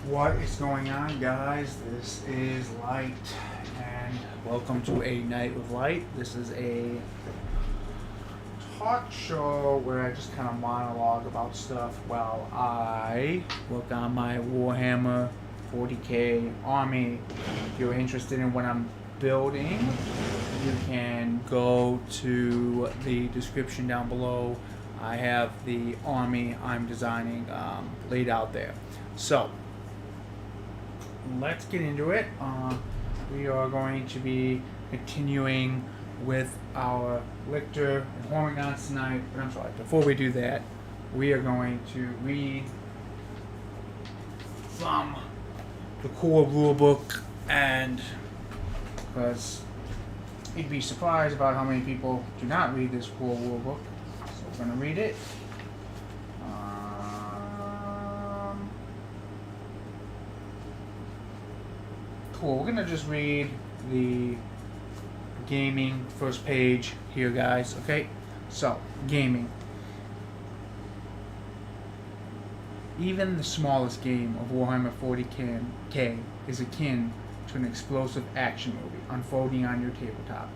What is going on, guys? This is Light, and welcome to A Night with Light. This is a talk show where I just kind of monologue about stuff while I work on my Warhammer 40k army. If you're interested in what I'm building, you can go to the description down below. I have the army I'm designing laid out there. So, let's get into it. We are going to be continuing with our Lictor and Hormagaunts tonight. But I'm sorry, before we do that, we are going to read from the core rulebook, and because you'd be surprised about how many people do not read this core rulebook, so we're going to read it. Cool. We're gonna just read the gaming first page here, guys. Okay, so gaming. Even the smallest game of Warhammer 40k is akin to an explosive action movie unfolding on your tabletop.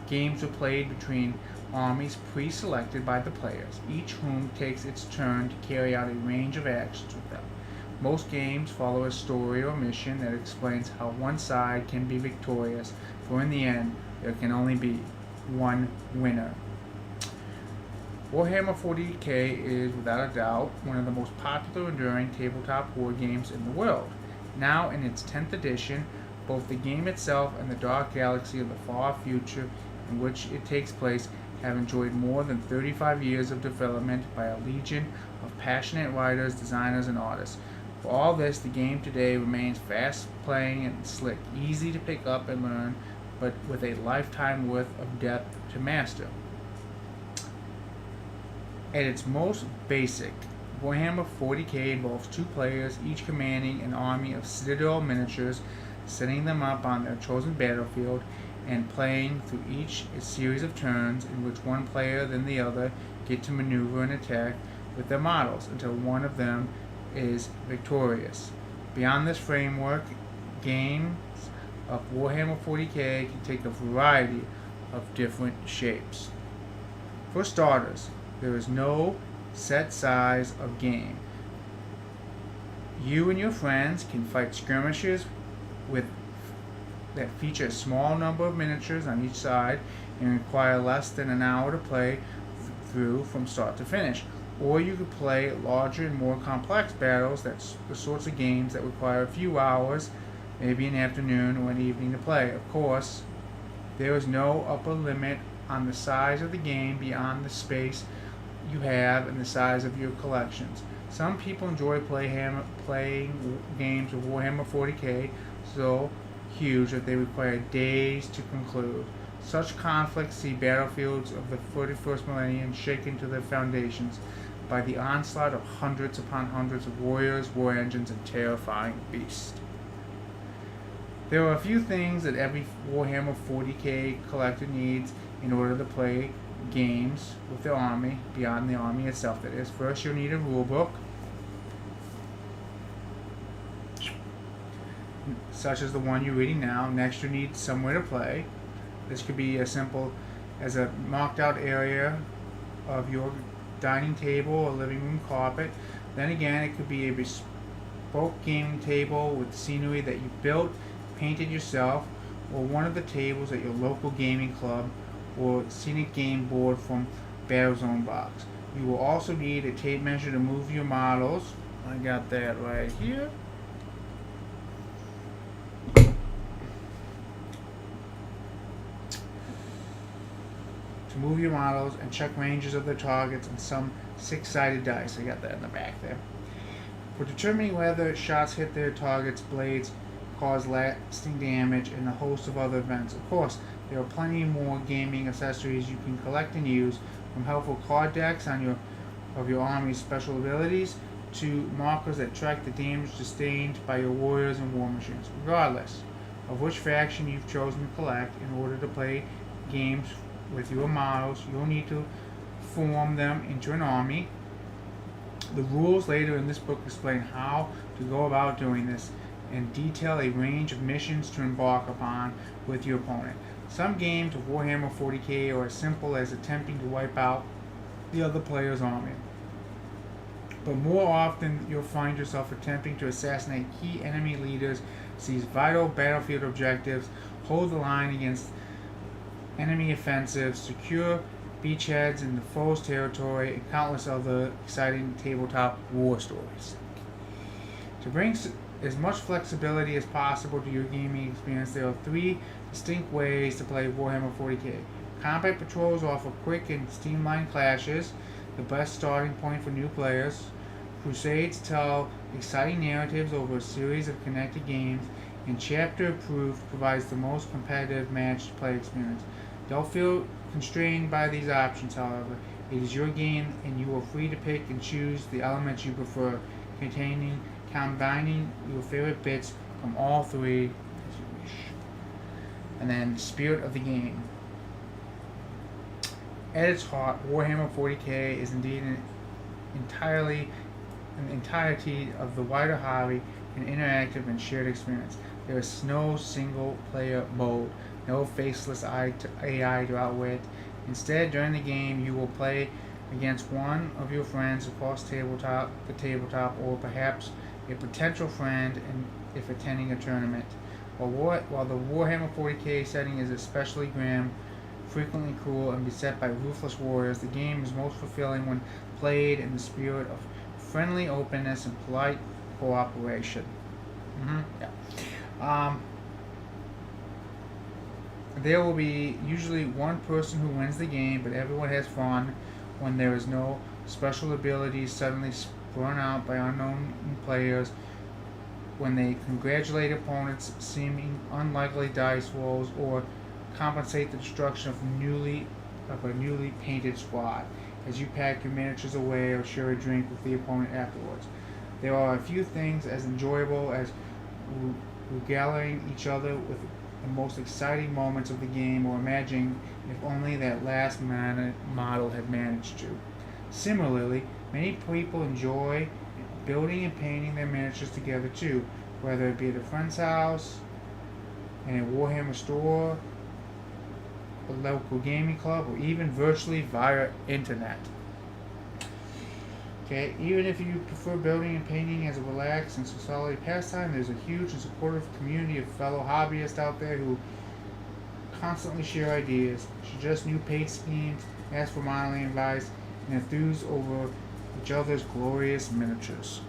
Games are played between armies pre-selected by the players, each whom takes its turn to carry out a range of actions with them. Most games follow a story or mission that explains how one side can be victorious, for in the end, there can only be one winner. Warhammer 40k is, without a doubt, one of the most popular enduring tabletop war games in the world. Now in its 10th edition, both the game itself and the dark galaxy of the far future in which it takes place have enjoyed more than 35 years of development by a legion of passionate writers, designers, and artists. For all this, the game today remains fast-playing and slick, easy to pick up and learn, but with a lifetime worth of depth to master. At its most basic, Warhammer 40k involves two players, each commanding an army of Citadel miniatures, setting them up on their chosen battlefield, and playing through each a series of turns in which one player then the other get to maneuver and attack with their models until one of them is victorious. Beyond this framework, games of Warhammer 40k can take a variety of different shapes. For starters, there is no set size of game. You and your friends can fight skirmishes that feature a small number of miniatures on each side and require less than an hour to play through from start to finish. Or you could play larger and more complex battles. That's the sorts of games that require a few hours, maybe an afternoon or an evening to play. Of course, there is no upper limit on the size of the game beyond the space you have and the size of your collections. Some people enjoy playing games of Warhammer 40k so huge that they require days to conclude. Such conflicts see battlefields of the 31st millennium shaken to their foundations by the onslaught of hundreds upon hundreds of warriors, war engines, and terrifying beasts. There are a few things that every Warhammer 40k collector needs in order to play games with their army, beyond the army itself, that is. First, you'll need a rulebook, such as the one you're reading now. Next, you need somewhere to play. This could be as simple as a marked out area of your dining table or living room carpet. Then again, it could be a bespoke gaming table with scenery that you built, painted yourself, or one of the tables at your local gaming club, or scenic game board from Battlezone Box. You will also need a tape measure to move your models. I got that right here. To move your models and check ranges of their targets, and some 6-sided dice. I got that in the back there. For determining whether shots hit their targets, blades cause lasting damage, and a host of other events. Of course, there are plenty more gaming accessories you can collect and use, from helpful card decks of your army's special abilities to markers that track the damage sustained by your warriors and war machines. Regardless of which faction you've chosen to collect, in order to play games with your models, you'll need to form them into an army. The rules later in this book explain how to go about doing this and detail a range of missions to embark upon with your opponent. Some games of Warhammer 40k are as simple as attempting to wipe out the other player's army, but more often you'll find yourself attempting to assassinate key enemy leaders, seize vital battlefield objectives, hold the line against enemy offensives, secure beachheads in the foe's territory, and countless other exciting tabletop war stories. To bring as much flexibility as possible to your gaming experience, there are three distinct ways to play Warhammer 40k. Combat patrols offer quick and streamlined clashes, the best starting point for new players. Crusades tell exciting narratives over a series of connected games, and Chapter Approved provides the most competitive matched play experience. Don't feel constrained by these options, however. It is your game, and you are free to pick and choose the elements you prefer, combining your favorite bits from all three as you wish. And then, spirit of the game. At its heart, Warhammer 40k is indeed an entirety of the wider hobby, an interactive and shared experience. There is no single-player mode, no faceless AI to outwit. Instead, during the game, you will play against one of your friends across the tabletop, or perhaps a potential friend if attending a tournament. While the Warhammer 40k setting is especially grim, frequently cruel, and beset by ruthless warriors, the game is most fulfilling when played in the spirit of friendly openness and polite cooperation. There will be usually one person who wins the game, but everyone has fun when there is no special abilities suddenly sprung out by unknown players, when they congratulate opponents seeming unlikely dice rolls, or compensate the destruction of a newly painted squad as you pack your miniatures away or share a drink with the opponent afterwards. There are a few things as enjoyable as regaling each other with the most exciting moments of the game, or imagining if only that last model had managed to. Similarly, many people enjoy building and painting their miniatures together too, whether it be at a friend's house, in a Warhammer store, a local gaming club, or even virtually via internet. Okay, even if you prefer building and painting as a relaxed and solitary pastime, there's a huge and supportive community of fellow hobbyists out there who constantly share ideas, suggest new paint schemes, ask for modeling advice, and enthuse over each other's glorious miniatures.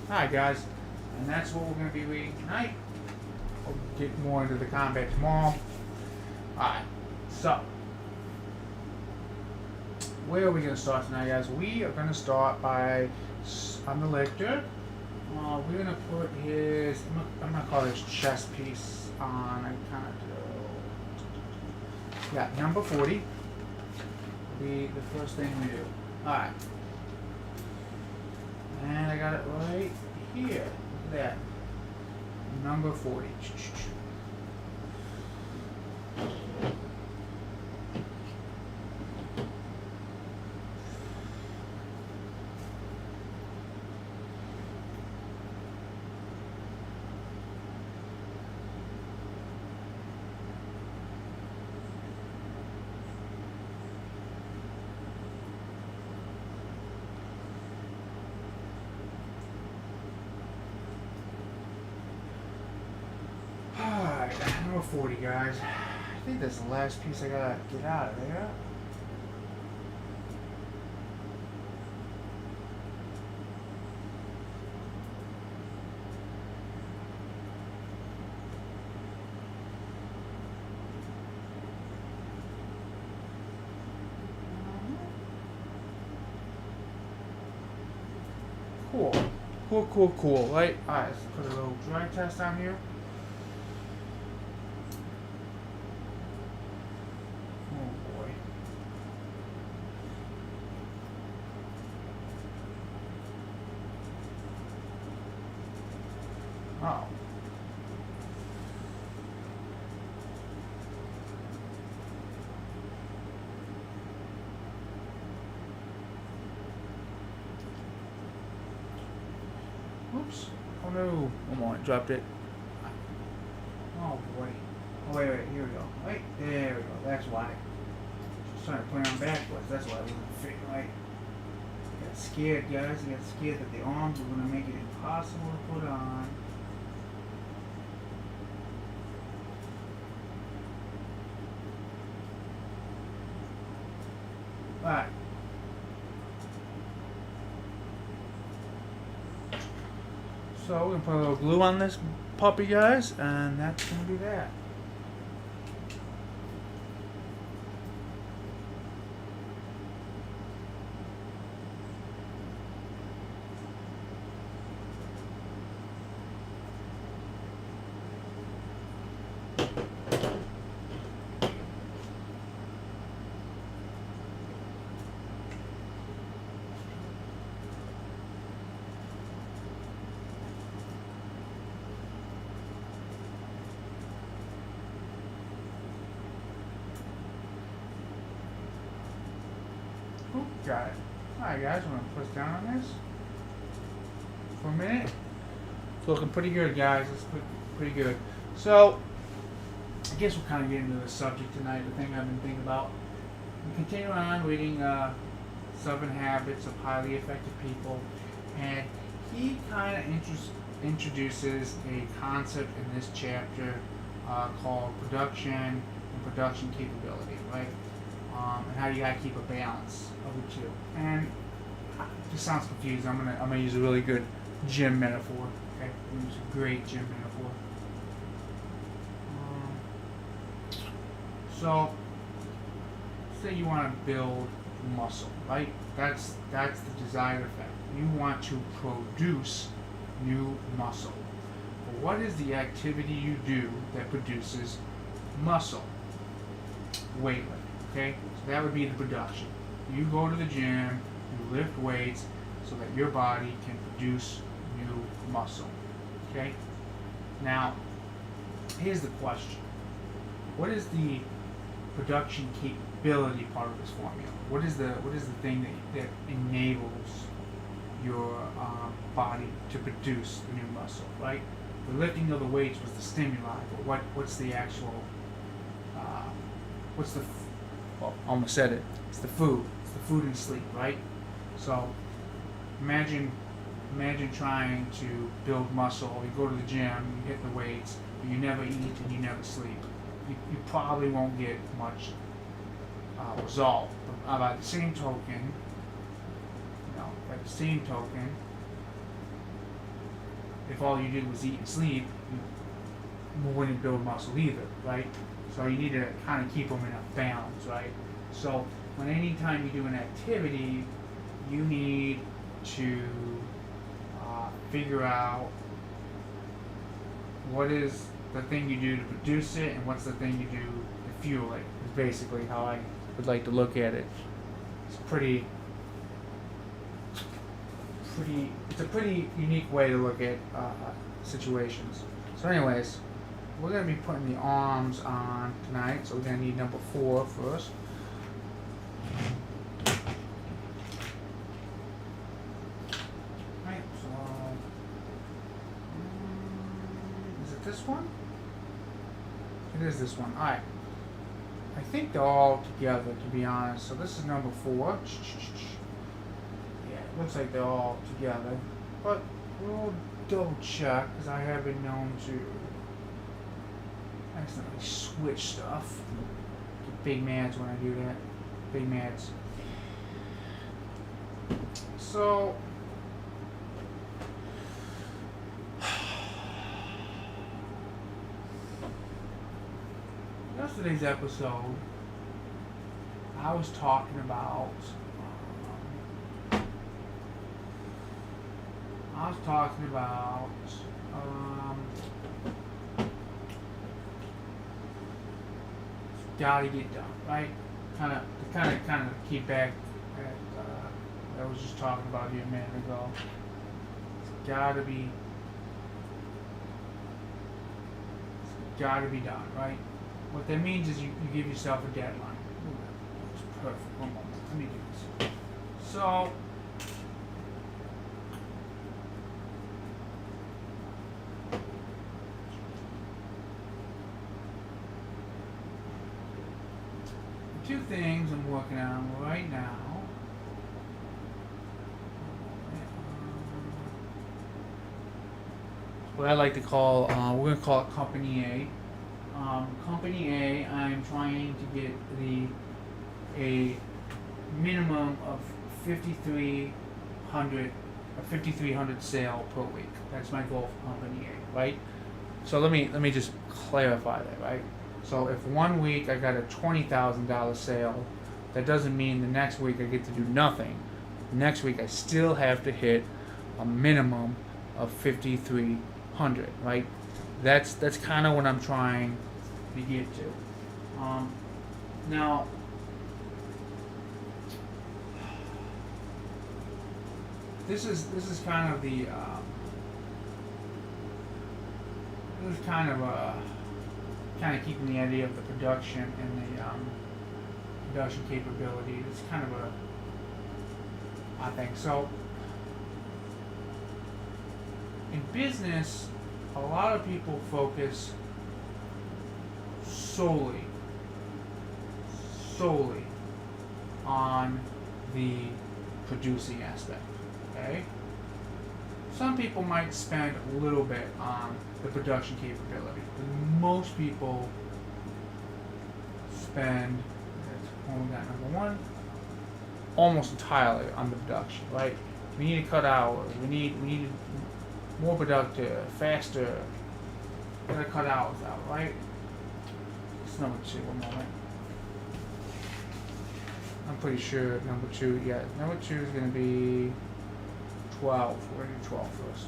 Alright guys, and that's what we're going to be reading tonight. We'll get more into the combat tomorrow. Alright, so where are we going to start tonight, guys? We are going to start on the Lictor. We're going to put his, I'm going to call this chest piece on. I kind of do. Yeah, number 40 will be the first thing we do. Alright. And I got it right here. Look at that. Number 40. Number 40, guys. I think that's the last piece I gotta get out of there. Cool. Right? Alright, let's put a little drag test on here. Oh. Oops. Oh no. One more. Dropped it. Oh boy. Oh wait, here we go. Wait, there we go. That's why. Just trying to play on backwards. That's why I wasn't fitting right. I got scared, guys. I got scared that the arms were going to make it impossible to put on. Alright. So we're going to put a little glue on this puppy, guys, and that's going to be that. Got it. Alright guys, I'm going to push down on this for a minute. It's looking pretty good, guys. It's pretty good. So, I guess we'll kind of get into the subject tonight, the thing I've been thinking about. We continue on reading 7 Habits of Highly Effective People, and he kind of introduces a concept in this chapter called production and production capability, right? And how you gotta keep a balance of the two. And this sounds confusing. I'm gonna use a really good gym metaphor. Okay, I'm gonna use a great gym metaphor. So, say you want to build muscle, right? That's the desired effect. You want to produce new muscle. But what is the activity you do that produces muscle? Weightlifting. Okay, so that would be the production. You go to the gym, you lift weights so that your body can produce new muscle. Okay? Now, here's the question. What is the production capability part of this formula? What is the thing that enables your body to produce new muscle, right? The lifting of the weights was the stimuli, but what's the actual well, almost said it. It's the food. It's the food and sleep, right? So imagine trying to build muscle. You go to the gym, you hit the weights, but you never eat and you never sleep. You probably won't get much result. But by the same token, if all you did was eat and sleep, you wouldn't build muscle either, right? So you need to kind of keep them in a balance, right? So anytime you do an activity, you need to figure out what is the thing you do to produce it and what's the thing you do to fuel it. Is basically how I would like to look at it. It's a pretty unique way to look at situations. So anyways, we're going to be putting the arms on tonight, so we're going to need number 4 first. Right, so is it this one? It is this one. Alright. I think they're all together, to be honest. So this is number 4. Yeah, it looks like they're all together. But we'll double check, because I have been known to accidentally switch stuff. Get big mads when I do that. Big mads. So yesterday's episode, I was talking about gotta get done, right? Kind of keep back at I was just talking about you a minute ago. It's gotta be done, right? What that means is you give yourself a deadline. Ooh, that was perfect. One moment. Let me do this. So two things I'm working on right now. What I like to call, we're gonna call it Company A. Company A, I'm trying to get a minimum of 5,300 sale per week. That's my goal for Company A, right? So let me just clarify that, right? So if one week I got a $20,000 sale, that doesn't mean the next week I get to do nothing. Next week I still have to hit a minimum of 5,300, right? That's kind of what I'm trying to get to. Now, this is kind of the this is kind of keeping the idea of the production and the production capability. It's kind of I think so. In business, a lot of people focus solely on the producing aspect. Okay? Some people might spend a little bit on the production capability, but most people spend, that's number one, almost entirely on the production, right? We need to cut hours, we need more productive, faster, we gotta cut hours out, right? It's number two, one moment. I'm pretty sure number two is gonna be 12. We're gonna do 12 first.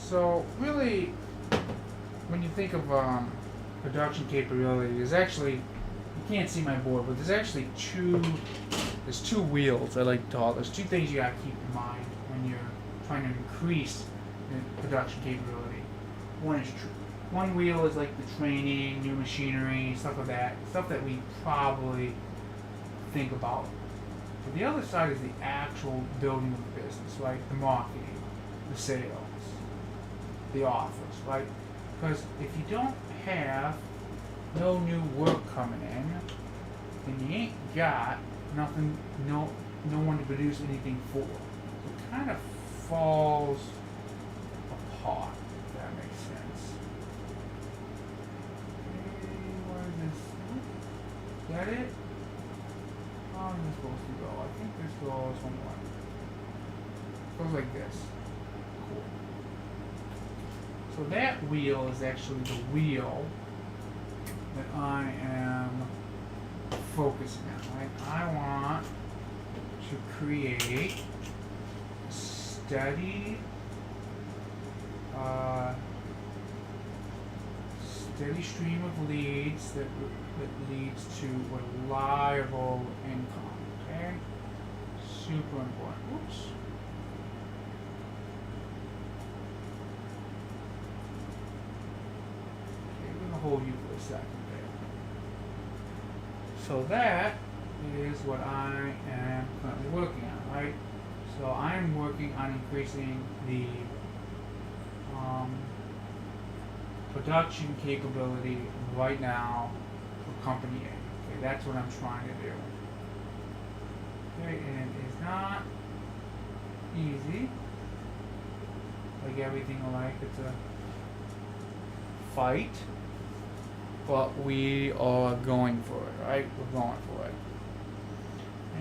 So really, when you think of production capability, there's actually, you can't see my board, but there's actually two wheels I like to call it. There's two things you gotta keep in mind when you're trying to increase the production capability. One wheel is like the training, new machinery, stuff like that, stuff that we probably think about. But the other side is the actual building of the business, right? The marketing, the sales, the offers, right? Because if you don't have no new work coming in, then you ain't got nothing, no one to produce anything for. It kind of falls apart, if that makes sense. Is that it? How is this supposed to go? I think this goes somewhere. It goes like this. Cool. So that wheel is actually the wheel that I am focusing on, right? I want to create a steady stream of leads that leads to reliable income. Okay, super important. Oops. Okay, we're gonna hold you for a second there. So that is what I am currently working on, right? So I'm working on increasing the production capability right now for Company A. Okay, that's what I'm trying to do. Okay, and it's not easy. Like everything in life, it's a fight. But we are going for it, right? We're going for it.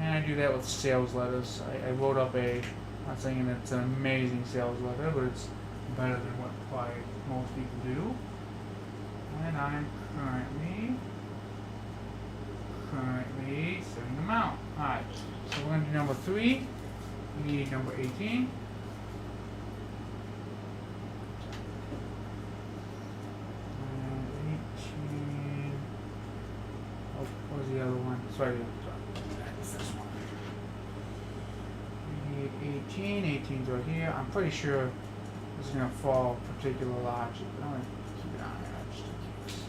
And I do that with sales letters. I wrote up I'm not saying it's an amazing sales letter, but it's better than what probably most people do. And I'm currently setting them out. Alright, so we're going to do number 3. We need number 18. And 18. Oh, what was the other one? Sorry, that's this one. We need 18. 18's right here. I'm pretty sure it's going to fall particular logic. I'm going to keep it on there just in case.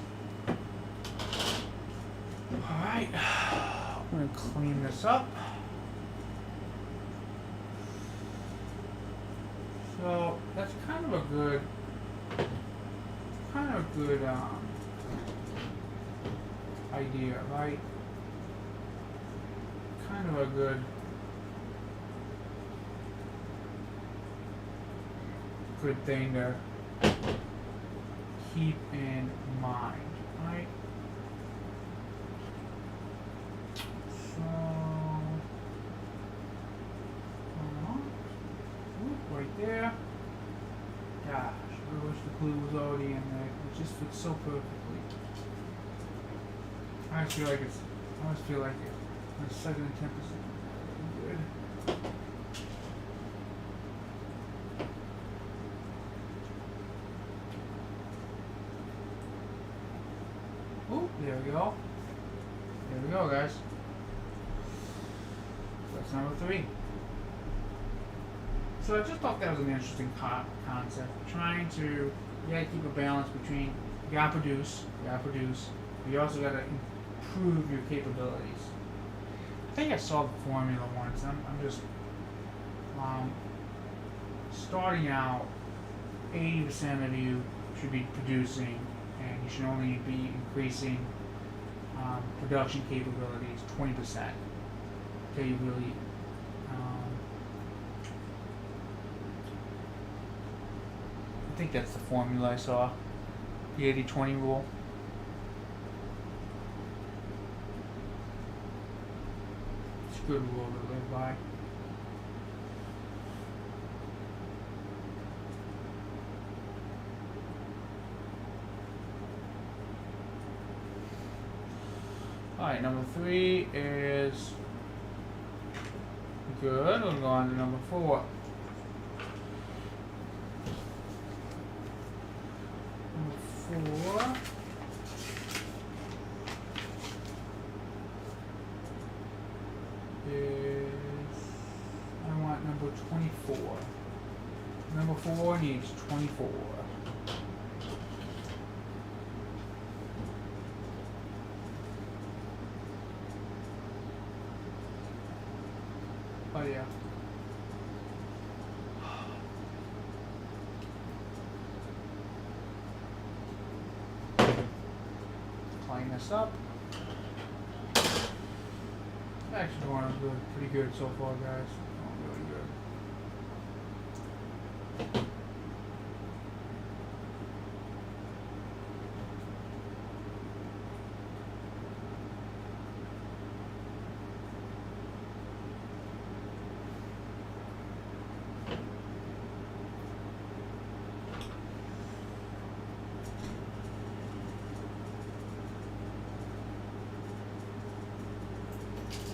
Alright, I'm going to clean this up. So that's kind of a good idea, right? Kind of a good thing to keep in mind, right? So, right there. Gosh, I wish the glue was already in there. It just fits so perfectly. I always feel like it. My second attempt is good. Oh, there we go. There we go, guys. That's number 3. So I just thought that was an interesting concept. Trying to, you gotta keep a balance between, you gotta produce, but you also gotta improve your capabilities. I think I saw the formula once. I'm just starting out. 80% of you should be producing, and you should only be increasing production capabilities 20% until you really I think that's the formula I saw. The 80-20 rule. It's a good rule to live by. Alright, number 3 is good. We'll go on to number 4. Number 4 is, I want number 24. Number 4 needs 24. Oh yeah. Clean this up. Actually doing good, pretty good so far, guys. Doing really good.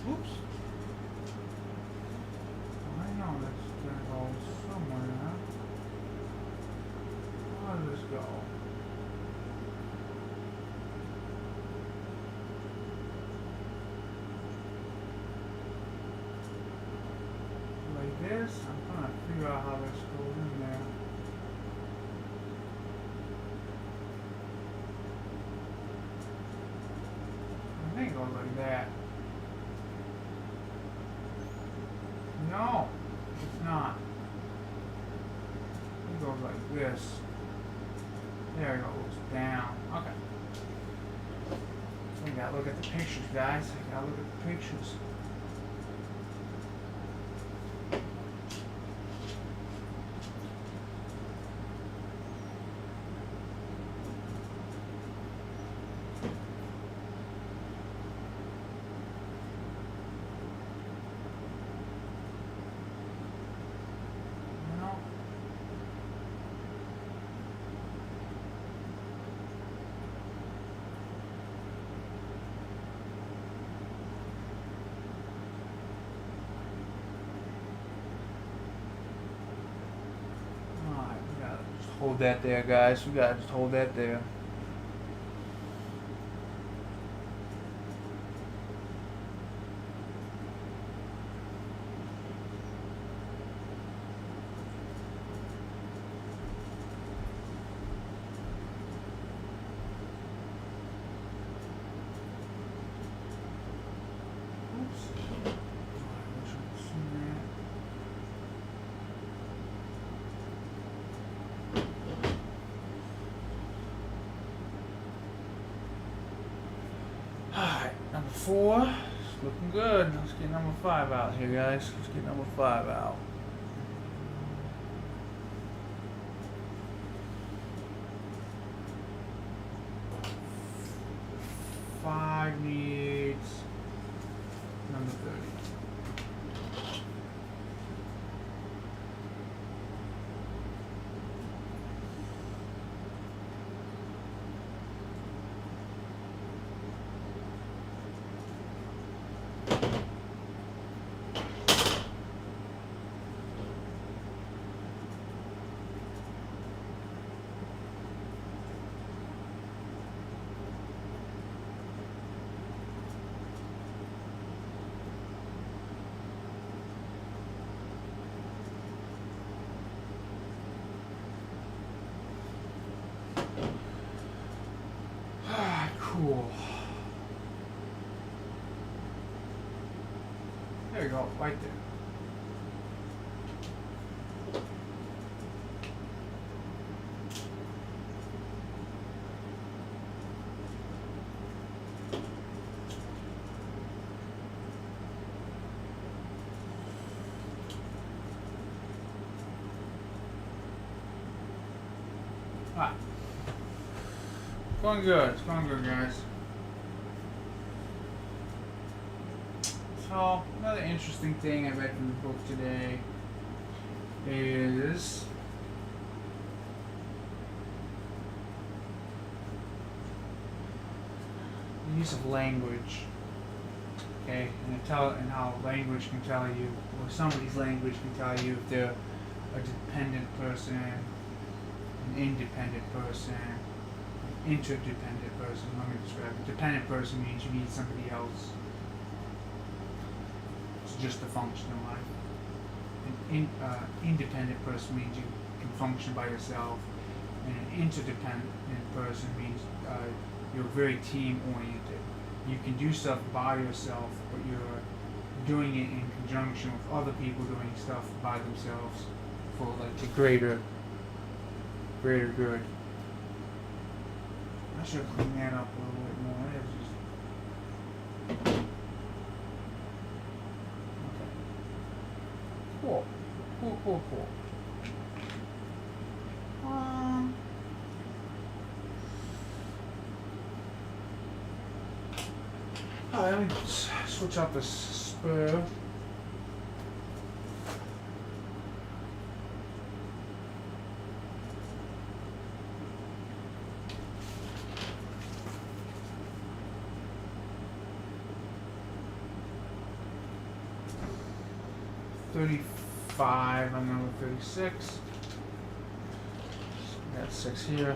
Oops. I know that's gonna go somewhere. Where does this go? Like this? I'm trying to figure out how this goes in there. I think it goes like that. No, it's not. It goes like this. There it goes, down. Okay. So we gotta look at the pictures, guys. I gotta look at the pictures. Hold that there, guys. We gotta just hold that there. 4. It's looking good. Let's get number 5 out here, guys. Let's get number 5 out. Five needs number 30. Cool. There you go, right there. Alright. Going good. It's going good, guys. So, another interesting thing I read from the book today is the use of language. Okay, and how language can tell you, or somebody's language can tell you if they're a dependent person, an independent person, interdependent person. Let me describe it. Dependent person means you need somebody else. It's just a function of life. An independent person means you can function by yourself. And an interdependent person means you're very team oriented. You can do stuff by yourself, but you're doing it in conjunction with other people doing stuff by themselves for like the greater good. I should clean that up a little bit more. It's just... Okay. Cool. Alright, let me switch out the spur. $35 on number 36. Got 6 here.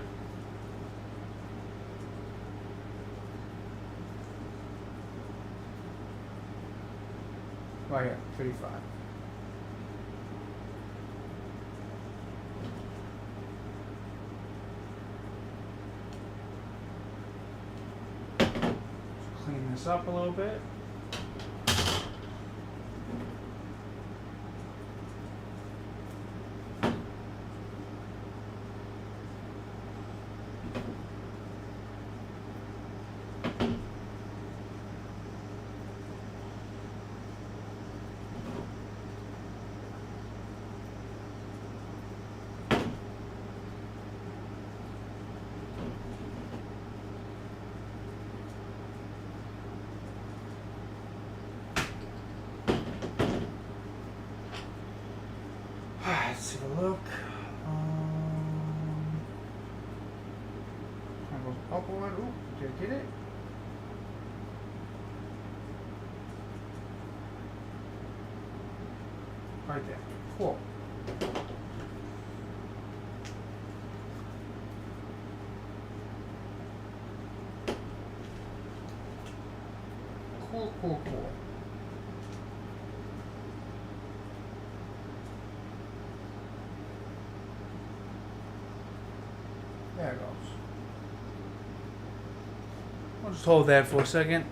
Oh yeah, 35. Clean this up a little bit. Let's take a look. Kind of goes upward. Ooh, did I get it? Right there. Cool. Cool. There it goes. I'll just hold that for a second.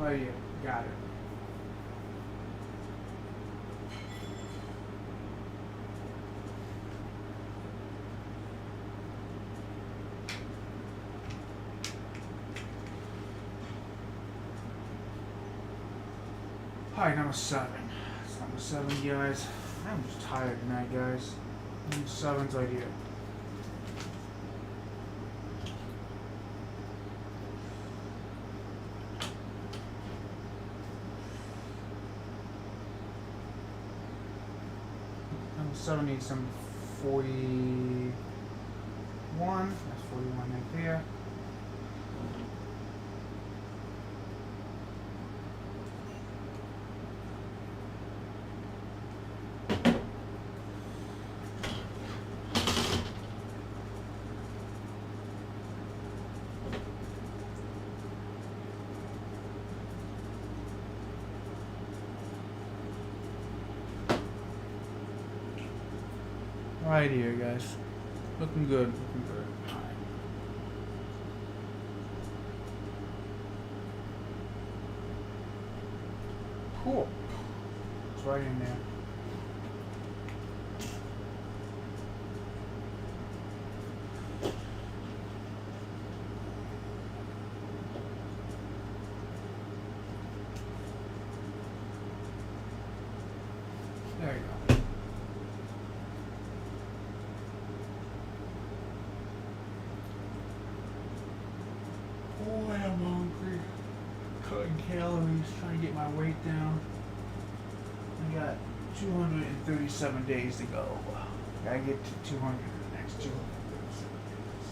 Right here. Got it. Alright, number 7. It's number 7, guys. I'm just tired tonight, guys. Number 7's right here. Number 7 needs some 41. That's 41 right there. Right here, guys. Looking good. Looking good. All right. Cool. It's right in there. There you go. Boy, I'm hungry. Cutting calories, trying to get my weight down. I got 237 days to go. Gotta get to 200 in the next 237 days.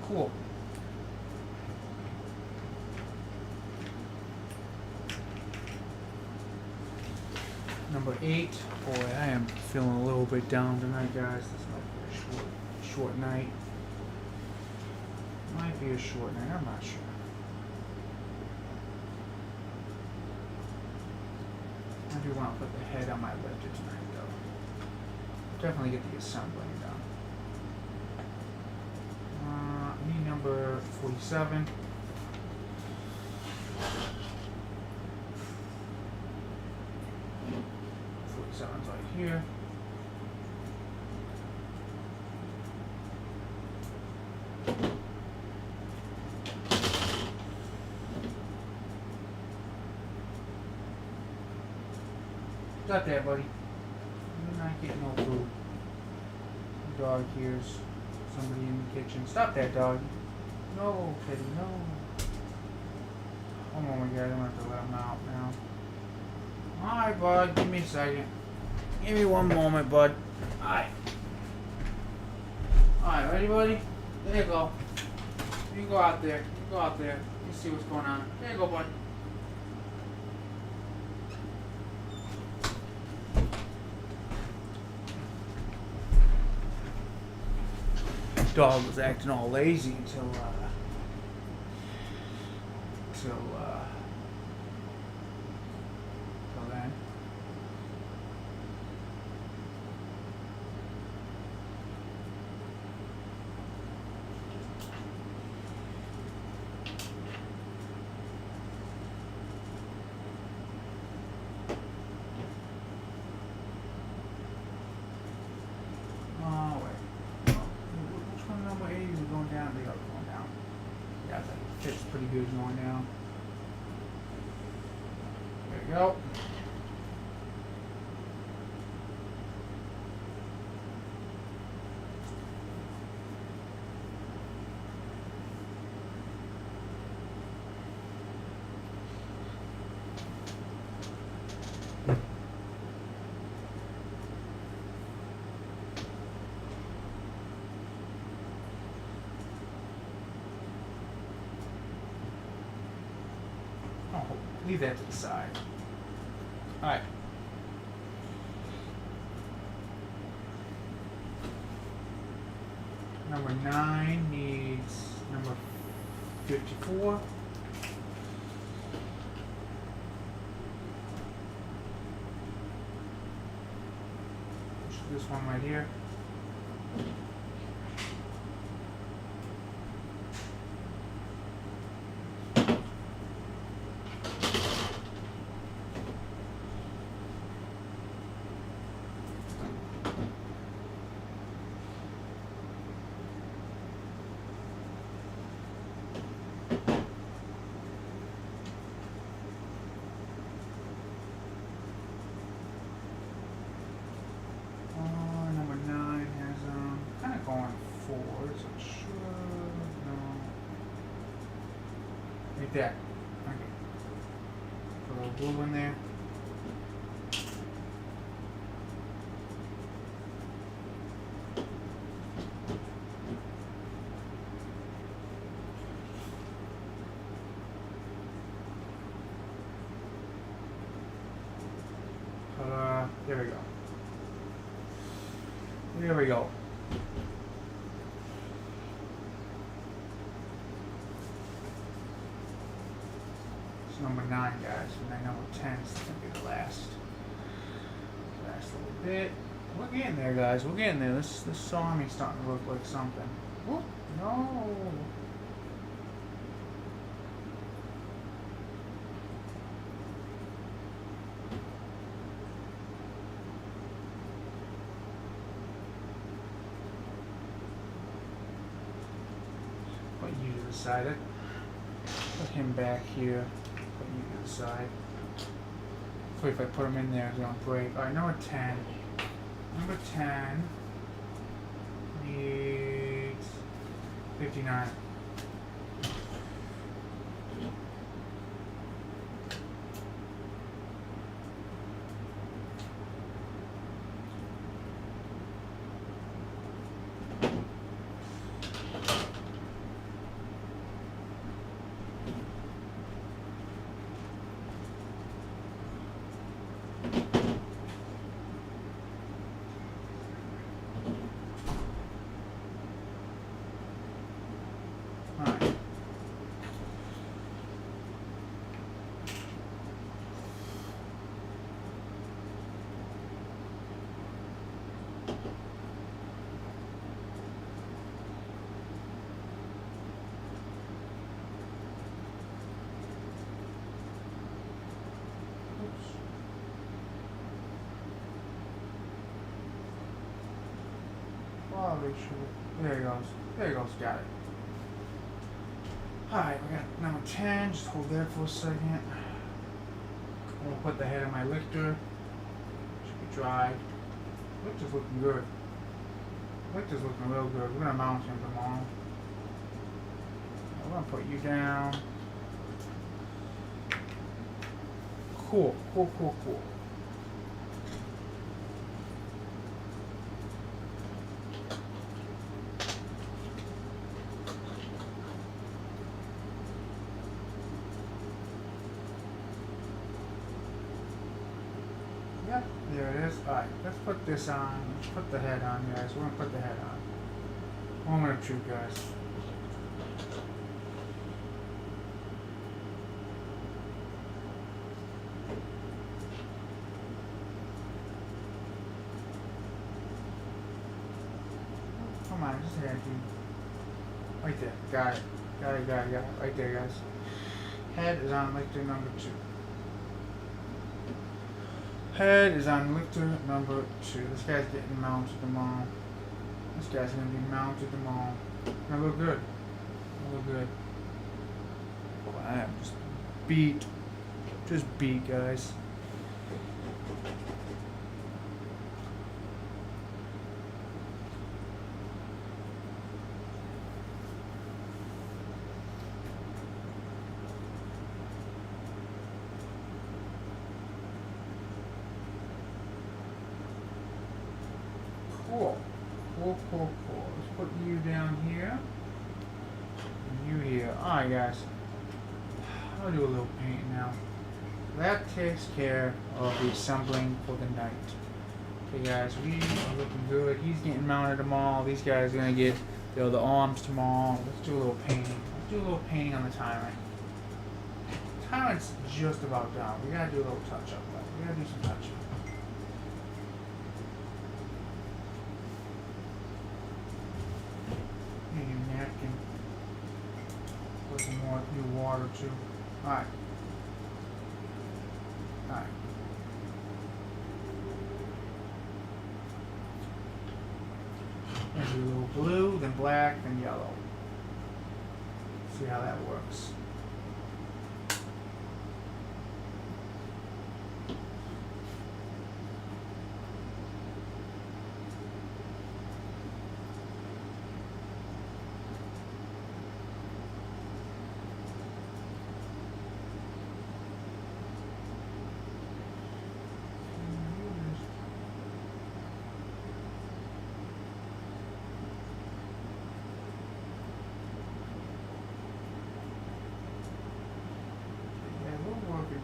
Cool. Number 8. Boy, I am feeling a little bit down tonight, guys. This might be a short night. Might be a short night. I'm not sure. I do want to put the head on my ledger tonight, though. Definitely get the assembling done. Me number 47. 47's right here. Stop there, buddy. You're not getting no food. The dog hears somebody in the kitchen. Stop that, dog. No, Teddy, no. One moment, guys. I'm going to have to let him out now. Alright, bud. Give me a second. Give me one moment, bud. Alright. Alright, ready, buddy? There you go. You go out there. You go out there. You see what's going on. There you go, bud. Dog was acting all lazy until then. Oh wait. Which one number 8 is going down? They are going down. Yeah, I think it fits pretty good going down. There you go. Oh, leave that to the side. Alright. Number 9 needs number 54. this one right here. Like that. Okay. Put a little blue in there. There we go. There we go. Number 9, guys, and then number 10 is going to be the last little bit. We're getting there, guys. We're getting there. This army's starting to look like something. Whoop, no. Put you to the side. Put him back here. Put you to the side. Hopefully if I put him in there, it's going to break. Alright, number 10. Number 10 needs 59. There he goes. There he goes. Got it. Alright, we got number 10. Just hold there for a second. We'll put the head of my Lictor. Should be dry. Lictor's looking good. Lictor's looking real good. We're going to mount him tomorrow. We're going to put you down. Cool. Cool, cool, cool. Yep, there it is. Alright, let's put this on. Let's put the head on, guys. We're going to put the head on. Moment of truth, guys. Come on, just head, dude. Right there. Got it. Got it, got it, got it. Right there, guys. Head is on Lictor number 2. Head is on Lictor number 2. This guy's getting mounted tomorrow. This guy's going to be mounted tomorrow. Gonna look good. Gonna look good. I am just beat. Just beat, guys. Cool. Cool, cool, cool. Let's put you down here. And you here. Alright, guys. I'll do a little painting now. That takes care of the assembling for the night. Okay, guys, we are looking good. He's getting mounted tomorrow. These guys are going to get the arms tomorrow. Let's do a little painting. Let's do a little painting on the Tyrant. Tyrant's just about done. We got to do a little touch-up, though. We got to do some touch-up. and put some more new water too. Alright. Alright. There's a little blue, then black, then yellow. See how that works.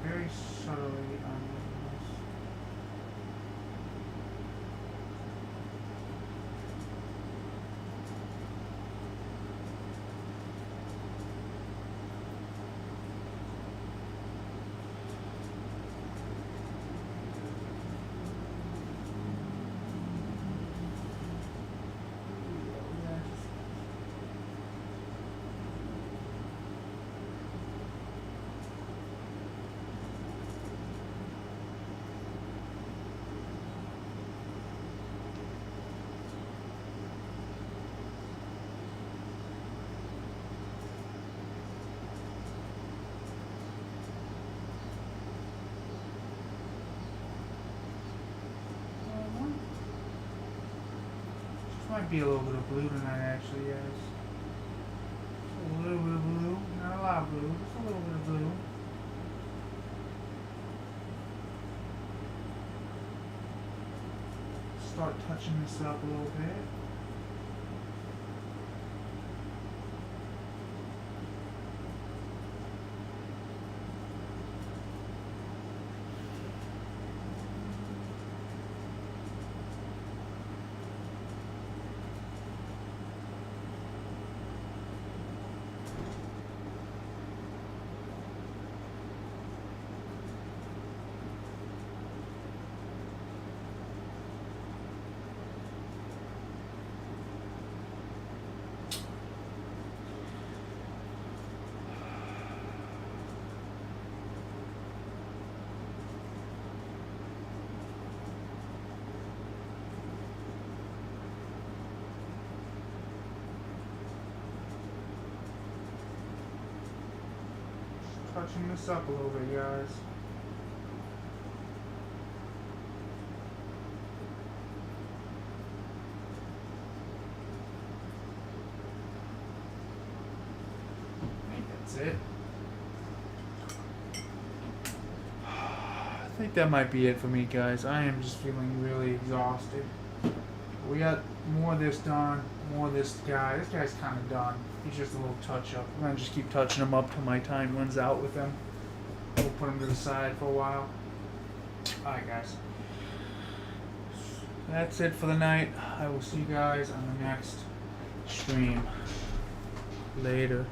Very subtly on this. Might be a little bit of blue tonight, actually, yes. Just a little bit of blue, not a lot of blue, just a little bit of blue. Start touching this up a little bit. Touching this up a little bit, guys. I think that's it. I think that might be it for me, guys. I am just feeling really exhausted. We got more of this done, more of this guy. This guy's kind of done. He's just a little touch-up. I'm going to just keep touching him up till my time runs out with him. We'll put him to the side for a while. Alright, guys. That's it for the night. I will see you guys on the next stream. Later.